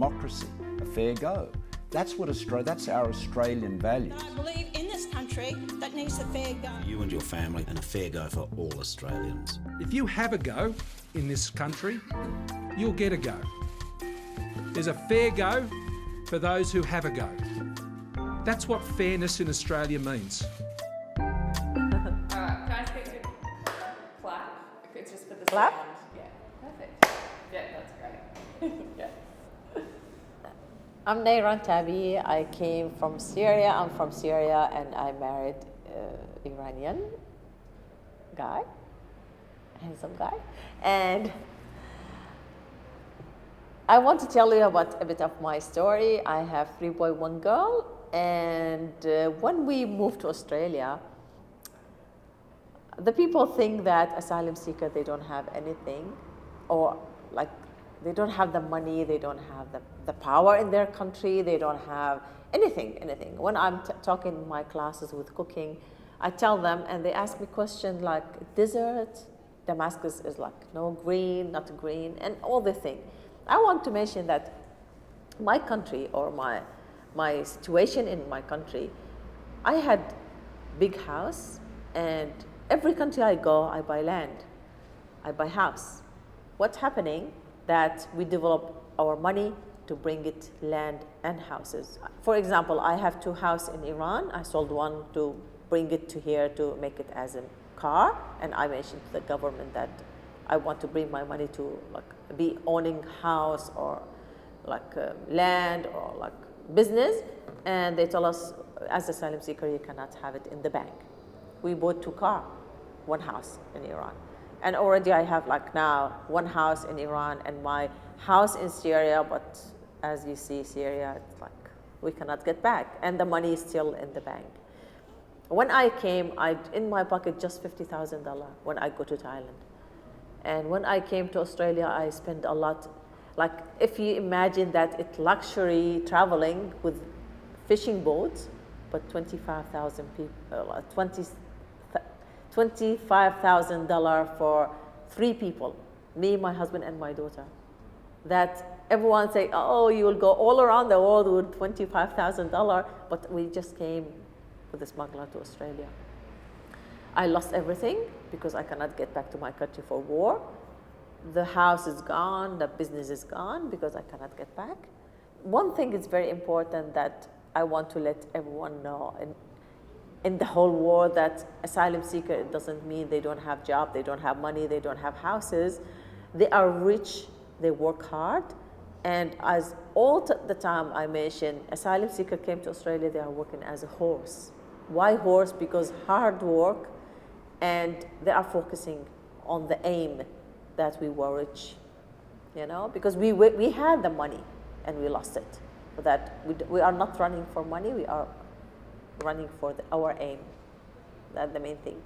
democracy, a fair go. That's our Australian values. I believe in this country that needs a fair go. You and your family, and a fair go for all Australians. If you have a go in this country, you'll get a go. There's a fair go for those who have a go. That's what fairness in Australia means. Can I speak to clap? It's just for the Clap? sound. Yeah, perfect. Yeah, that's great. Yeah. I'm Nayran Tabiei. I came from Syria. I'm from Syria, and I married Iranian guy, handsome guy. And I want to tell you about a bit of my story. I have 3 boys, 1 girl. And when we moved to Australia, the people think that asylum seeker, they don't have anything, or like they don't have the money, they don't have the power in their country, they don't have anything. When I'm talking in my classes with cooking, I tell them, and they ask me questions like desert, Damascus is like no green, not green, and all the things. I want to mention that my country, or my situation in my country, I had big house, and every country I go, I buy land, I buy house. What's happening that we develop our money to bring it land and houses. For example, I have 2 houses in Iran. I sold one to bring it to here to make it as a car, and I mentioned to the government that I want to bring my money to like be owning house or like land or like business, and they told us as asylum seeker you cannot have it in the bank. We bought 2 cars, 1 house in Iran. And already I have like now 1 house in Iran and my house in Syria, but as you see, Syria, it's like we cannot get back, and the money is still in the bank. When I came, in my pocket just $50,000 when I go to Thailand. And when I came to Australia, I spent a lot. Like if you imagine that it's luxury traveling with fishing boats, but 25,000 people, $25,000 for 3 people, me, my husband, and my daughter. That everyone say, oh, you will go all around the world with $25,000, but we just came with a smuggler to Australia. I lost everything because I cannot get back to my country for war. The house is gone, the business is gone because I cannot get back. One thing is very important that I want to let everyone know in the whole world, that asylum seeker, it doesn't mean they don't have job, they don't have money, they don't have houses. They are rich, they work hard, and as all the time I mentioned, asylum seeker came to Australia, they are working as a horse. Why horse? Because hard work, and they are focusing on the aim that we were rich, you know, because we had the money and we lost it. So that we are not running for money, we are running for our aim. That's the main thing.